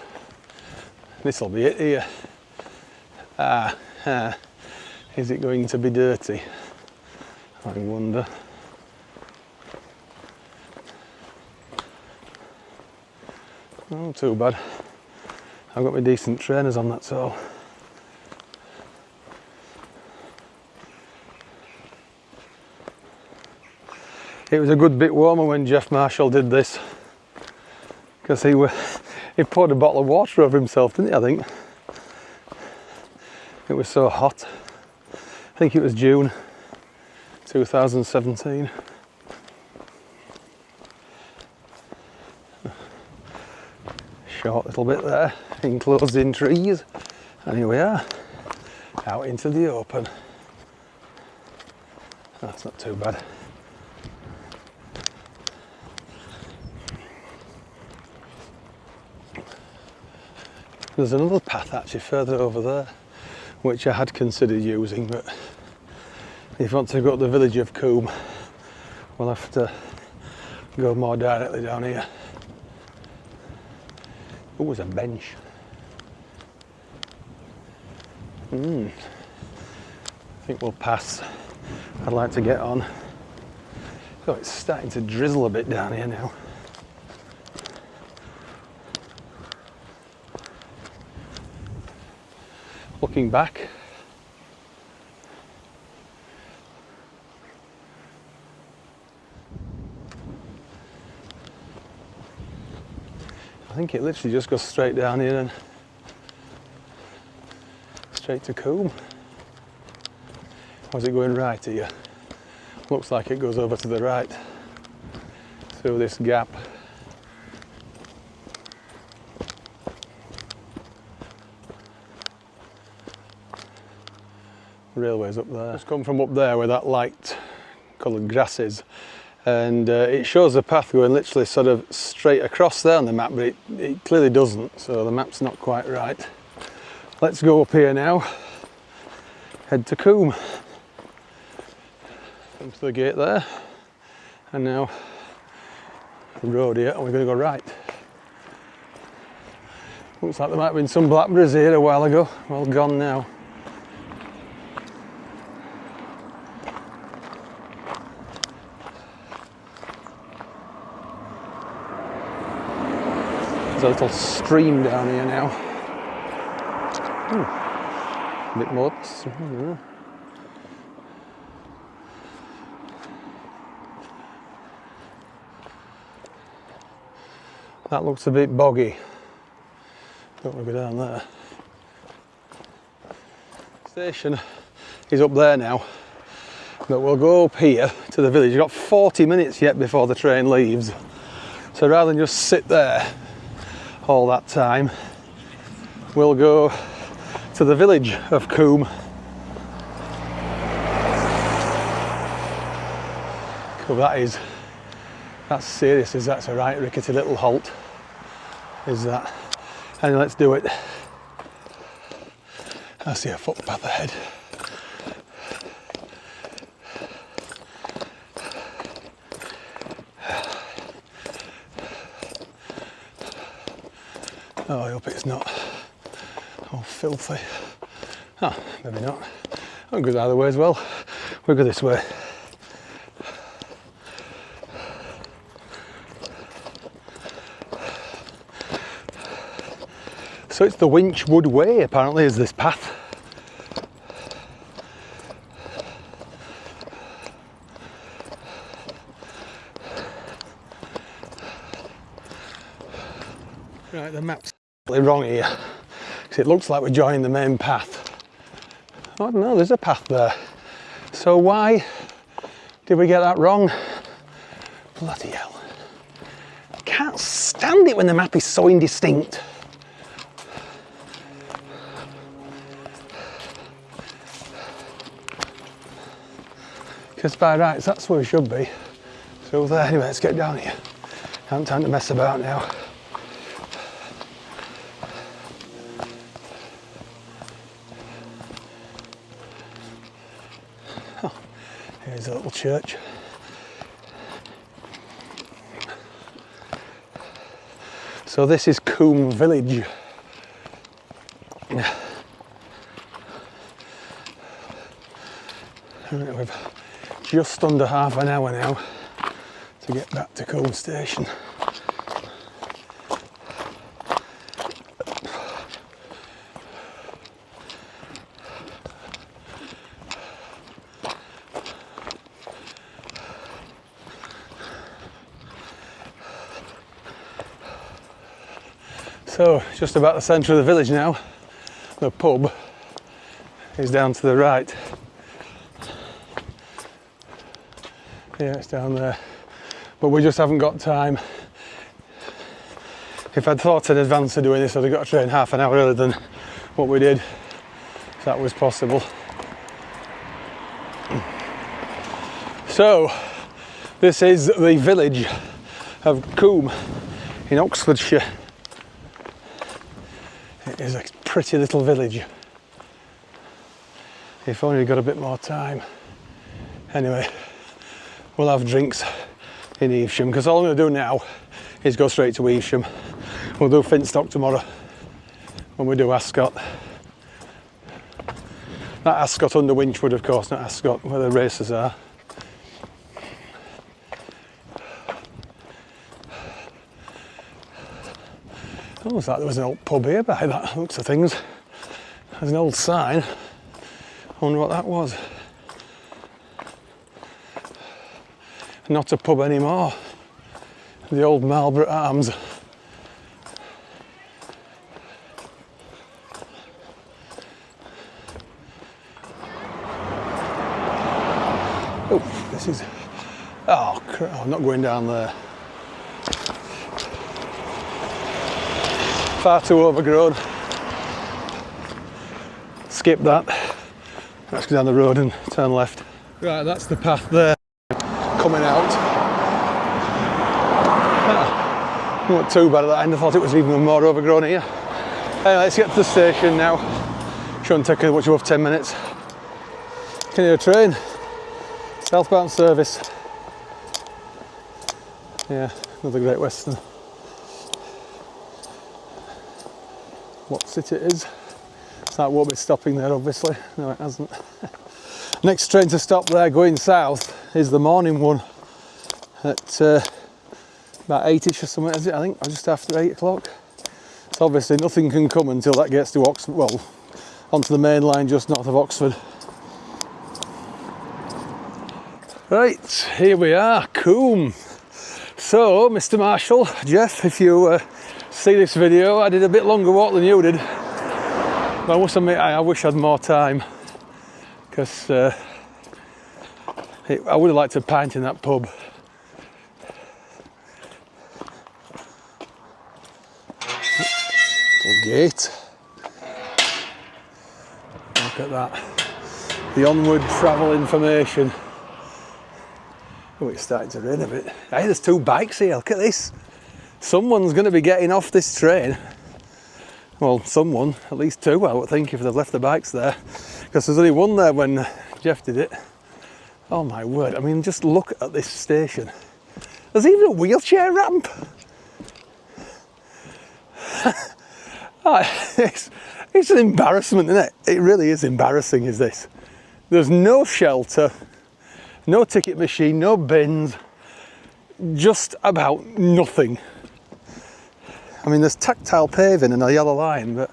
This'll be it here. Is it going to be dirty? I wonder. Oh, too bad. I've got my decent trainers on, that's all. It was a good bit warmer when Jeff Marshall did this, because he poured a bottle of water over himself, didn't he, I think? It was so hot. I think it was June 2017. Short little bit there, enclosed in trees, and here we are, out into the open. That's not too bad. There's another path actually further over there, which I had considered using, but if you want to go to the village of Coombe, we'll have to go more directly down here. Oh, there's a bench. I think we'll pass. I'd like to get on. Oh, it's starting to drizzle a bit down here now. Looking back, I think it literally just goes straight down here and straight to Coombe. Or is it going right here? Looks like it goes over to the right through this gap. Railway's up there. It's come from up there where that light coloured grass is, and it shows the path going literally sort of straight across there on the map, but it clearly doesn't, so the map's not quite right. Let's go up here now, head to Coombe. Come to the gate there, and now the road here, and we're going to go right. Looks like there might have been some blackberries here a while ago, well gone now. There's a little stream down here now. A bit more. That looks a bit boggy. Don't want to go down there. Station is up there now, but we'll go up here to the village. You've got 40 minutes yet before the train leaves, so rather than just sit there all that time, we'll go to the village of Coombe. That's serious, that's a right rickety little halt, is that. And let's do it. I see a footpath ahead. Oh, I hope it's not all filthy. Ah, maybe not. I'll go the other way as well. We'll go this way. So it's the Winchwood Way, apparently, is this path. Right, the map's wrong here, because it looks like we're joining the main path. Oh no, there's a path there. So why did we get that wrong? Bloody hell. I can't stand it when the map is so indistinct. Because by rights, that's where we should be. Through there. Anyway, let's get down here. I haven't time to mess about now. Oh, There's a little church. So this is Coombe village. We've just under half an hour now to get back to Coombe station. So, just about the centre of the village now. The pub is down to the right. Yeah, it's down there. But we just haven't got time. If I'd thought in advance of doing this, I'd have got a train half an hour earlier than what we did. If that was possible. So, this is the village of Coombe in Oxfordshire. It is a pretty little village. If only we got a bit more time. Anyway, we'll have drinks in Evesham, because all I'm going to do now is go straight to Evesham. We'll do Finstock tomorrow when we do Ascot. Not Ascot under Winchwood, of course, not Ascot where the races are. It looks like there was an old pub here by that looks of things. There's an old sign. I wonder what that was. Not a pub anymore. The old Marlborough Arms. Oh, this is... Oh, I'm not going down there. Far too overgrown. Skip that. Let's go down the road and turn left. Right, that's the path there. Coming out. Not too bad at that end. I thought it was even more overgrown here. Anyway, let's get to the station now. Shouldn't take much above 10 minutes. Can you hear a train? Southbound service. Yeah, another Great Western. What's it is? That won't be stopping there, obviously. No, it hasn't. Next train to stop there going south is the morning one at about 8ish or something, is it? I think, or just after 8 o'clock. So obviously nothing can come until that gets to Oxford, well, onto the main line just north of Oxford. Right, here we are, Coombe. So, Mr. Marshall, Jeff, if you see this video, I did a bit longer walk than you did. But I must admit, I wish I had more time, because I would have liked a pint in that pub. Little gate. Look at that. The onward travel information. Oh, it's starting to rain a bit. Hey, there's 2 bikes here, look at this. Someone's going to be getting off this train. Well, someone, at least 2 I would think, if they've left the bikes there. Because there's only one there when Jeff did it. Oh my word, I mean, just look at this station. There's even a wheelchair ramp. It's an embarrassment, isn't it? It really is embarrassing, is this. There's no shelter, no ticket machine, no bins, just about nothing. I mean, there's tactile paving and a yellow line, but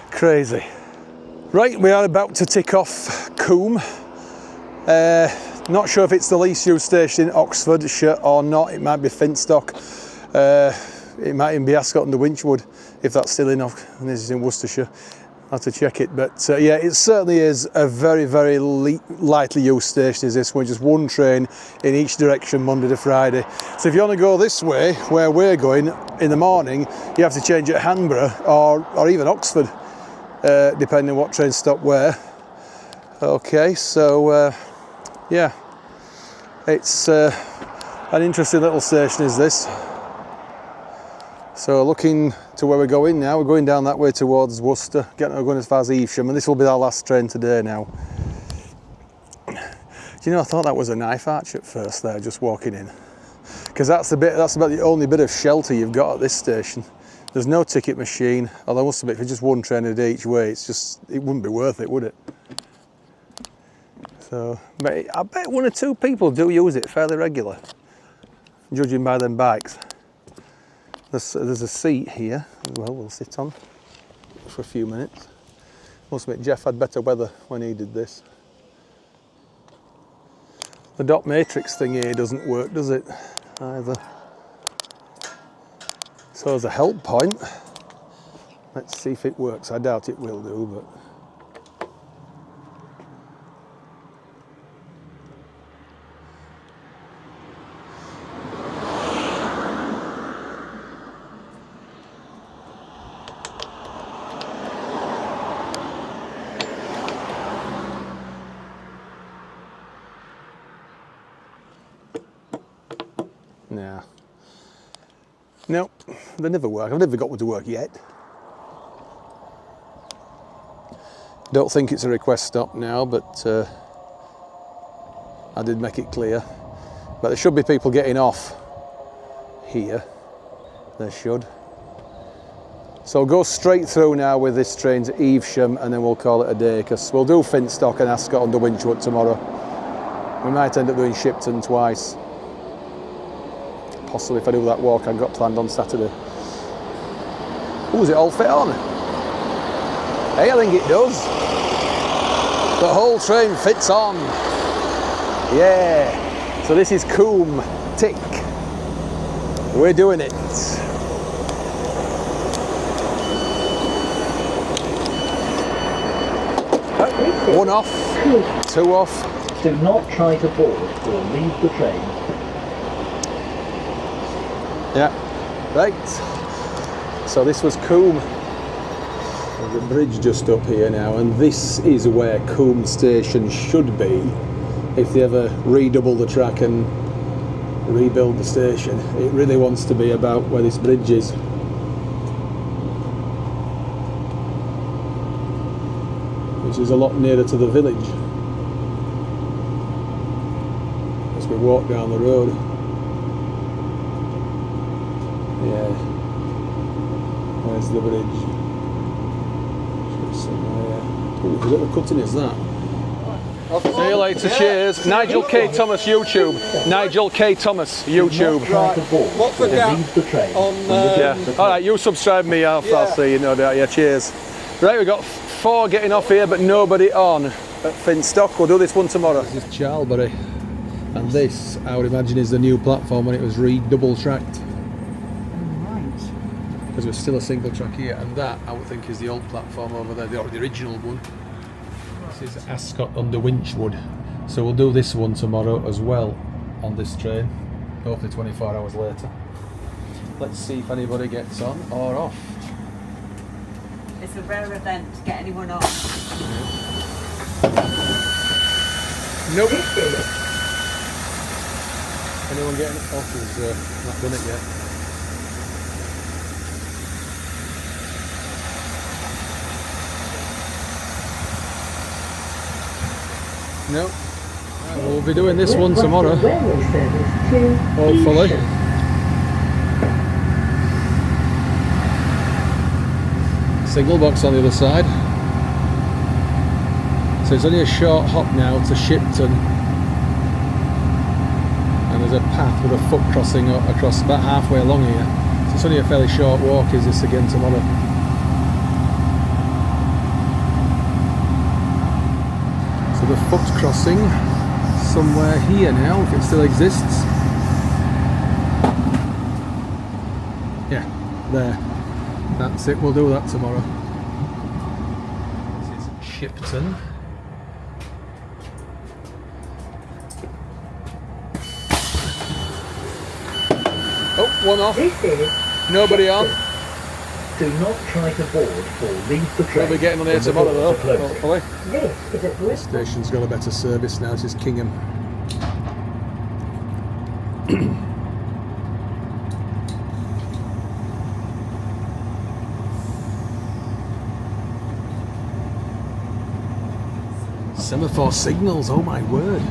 crazy. Right, we are about to tick off Coombe. Not sure if it's the least used station in Oxfordshire or not. It might be Finstock. It might even be Ascot under Winchwood, if that's still in, and this is in Worcestershire. I'll have to check it, but yeah, it certainly is a very, very lightly used station, is this one. Just one train in each direction, Monday to Friday. So if you want to go this way, where we're going in the morning, you have to change at Hanborough or even Oxford, depending on what train stop where. Okay, so yeah, it's an interesting little station, is this. So looking to where we're going now, we're going down that way towards Worcester, going as far as Evesham, and this will be our last train today now. Do you know, I thought that was a knife arch at first there, just walking in. Because that's about the only bit of shelter you've got at this station. There's no ticket machine, although must admit, for just one train a day each way, it wouldn't be worth it, would it? So, but I bet one or two people do use it fairly regular, judging by them bikes. There's a seat here as well, we'll sit on for a few minutes. Must admit, Jeff had better weather when he did this. The dot matrix thing here doesn't work, does it? Either. So as a help point, let's see if it works. I doubt it will do, but. Nah. Nope, they never work. I've never got one to work yet. Don't think it's a request stop now, but I did make it clear. But there should be people getting off here. There should. So we'll go straight through now with this train to Evesham, and then we'll call it a day, because we'll do Finstock and Ascot under Winchwood tomorrow. We might end up doing Shipton twice. Possibly if I do that walk I've got planned on Saturday. Oh, does it all fit on? Hey, I think it does. The whole train fits on. Yeah. So this is Coombe, tick. We're doing it. One off, two off. Do not try to board or leave the train. Yeah, right. So this was Coombe. There's a bridge just up here now, and this is where Coombe station should be if they ever redouble the track and rebuild the station. It really wants to be about where this bridge is. Which is a lot nearer to the village as we walk down the road. Yeah, where's the bridge? Ooh, what the cutting is that? See you later, cheers. Nigel K. Thomas, YouTube. Nigel K. Thomas, YouTube. What for that? Yeah, alright, you subscribe me, I'll see you, no doubt. Yeah, cheers. Right, we've got 4 getting off here, but nobody on at Finstock. We'll do this one tomorrow. This is Charlbury, and this, I would imagine, is the new platform when it was redouble tracked. Because there's still a single track here, and that I would think is the old platform over there, the original one. This is Ascot under Winchwood, so we'll do this one tomorrow as well on this train, hopefully 24 hours later. Let's see if anybody gets on or off. It's a rare event to get anyone off. Nope. Anyone getting off has not done it yet. Nope. Right, we'll be doing this one tomorrow. Hopefully. Signal box on the other side. So it's only a short hop now to Shipton. And there's a path with a foot crossing across about halfway along here. So it's only a fairly short walk, is this again tomorrow. So the foot crossing somewhere here now, if it still exists. Yeah, there. That's it, we'll do that tomorrow. This is Shipton. Oh, one off. Nobody on. Do not try to board or leave the train. We'll be getting on here tomorrow though, hopefully. This is a The station's got a better service now, this is Kingham. Semaphore signals, oh my word.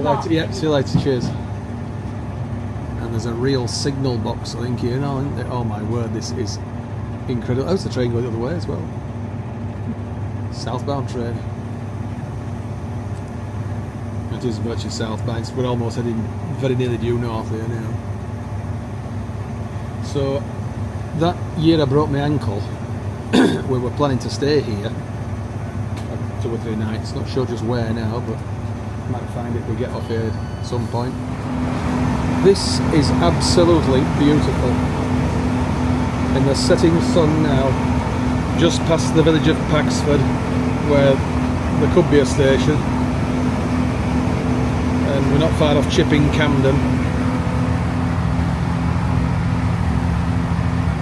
you later. Yeah, see you later. Cheers. And there's a real signal box, I think, here now, isn't there? Oh my word, this is incredible. How's the train going the other way as well? Southbound train. It is virtually southbound. We're almost heading very nearly due north here now. So that year I broke my ankle, we were planning to stay here 2 or 3 nights. Not sure just where now, but might find it if we get off here at some point. This is absolutely beautiful. In the setting sun now, just past the village of Paxford, where there could be a station, and we're not far off Chipping Camden.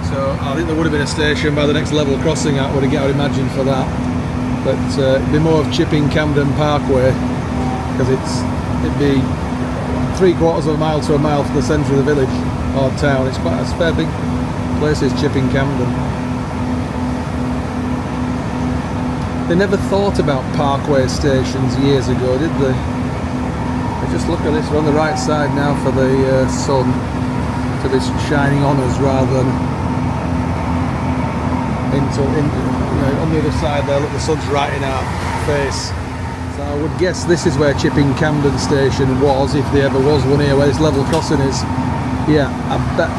So I think there would have been a station by the next level crossing out, would I imagine, for that. But it'd be more of Chipping Camden Parkway, because it'd be 3/4 of a mile to a mile from the centre of the village or town. It's quite a fair big place, is Chipping Camden. They never thought about parkway stations years ago, did they? Just look at this, we're on the right side now for the sun to be shining on us rather than on the other side there. Look, the sun's right in our face. So I would guess this is where Chipping Camden station was, if there ever was one here, where this level crossing is. Yeah, I bet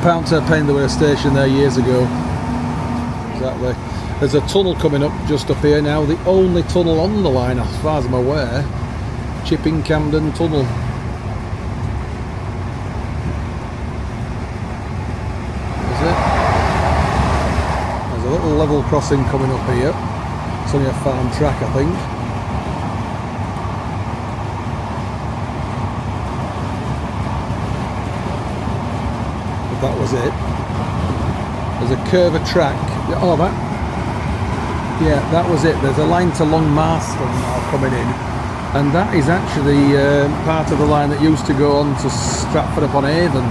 £1 to a penny there was a station there years ago. Exactly. There's a tunnel coming up just up here now, the only tunnel on the line as far as I'm aware. Chipping Camden Tunnel. Is it? There's a little level crossing coming up here. It's only a farm track, I think. But that was it. There's a curve of track. Oh, that. Yeah, that was it. There's a line to Long Marston now coming in. And that is actually part of the line that used to go on to Stratford-upon-Avon,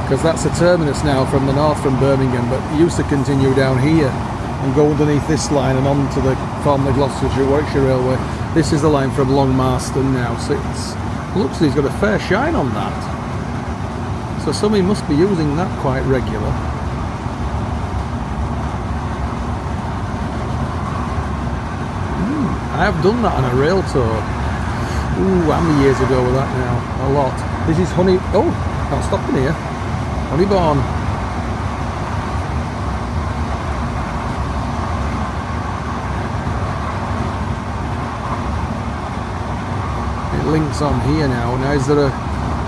because that's a terminus now from the north from Birmingham, but it used to continue down here and go underneath this line and on to the formerly Gloucestershire-Warwickshire Railway. This is the line from Long Marston now, so it looks like he's got a fair shine on that. So somebody must be using that quite regular. I have done that on a rail tour. Ooh, how many years ago was that now? A lot. This is Honey... Oh, can't stop in here. Honeybourne. It links on here now. Now, is there a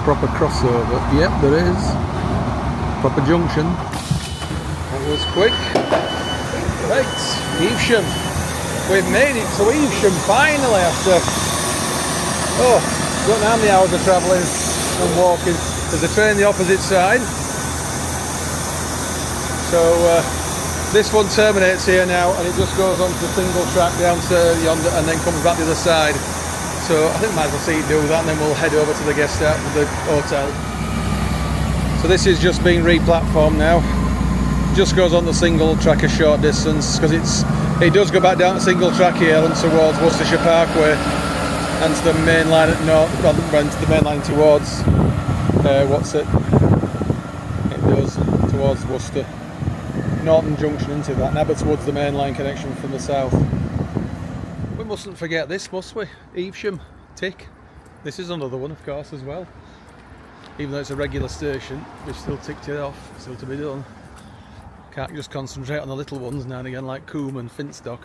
proper crossover? Yep, there is. Proper junction. That was quick. Right, Evesham. We've made it to Evesham finally after, don't know how many hours of travelling and walking. There's a train the opposite side. So this one terminates here now, and it just goes on to the single track down to yonder and then comes back the other side. So I think I might as well see it do that, and then we'll head over to the guest house, the hotel. So this is just being re-platformed now. Just goes on the single track a short distance, because it does go back down the single track here and towards Worcestershire Parkway and to the main line at north, rather than to the main line towards it does towards Worcester Norton Junction into that, now but towards the main line connection from the south. We mustn't forget this, must we? Evesham, tick. This is another one, of course, as well. Even though it's a regular station, we still ticked it off, still to be done. Can't just concentrate on the little ones now and again, like Coombe and Finstock.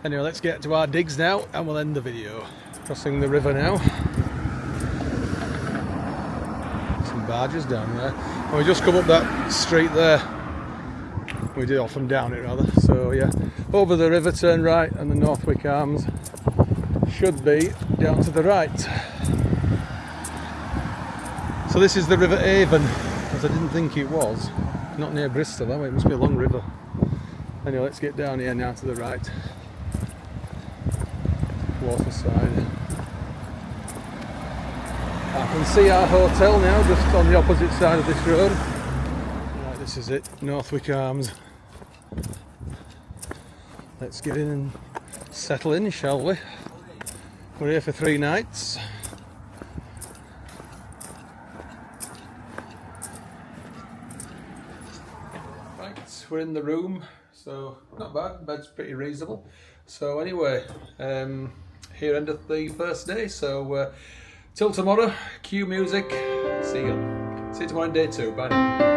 Anyway, let's get to our digs now and we'll end the video. Crossing the river now. Some barges down there. And we just come up that street there. We did off and down it rather. So yeah, over the river, turn right, and the Northwick Arms should be down to the right. So this is the River Avon, as I didn't think it was. Not near Bristol, though. It must be a long river. Anyway, let's get down here now to the right. Waterside. I can see our hotel now, just on the opposite side of this road. Right, this is it, Northwick Arms. Let's get in and settle in, shall we? We're here for 3 nights. Right, we're in the room, so not bad, bed's pretty reasonable. So anyway, here endeth the first day, so till tomorrow, cue music, see you tomorrow on day 2, bye now.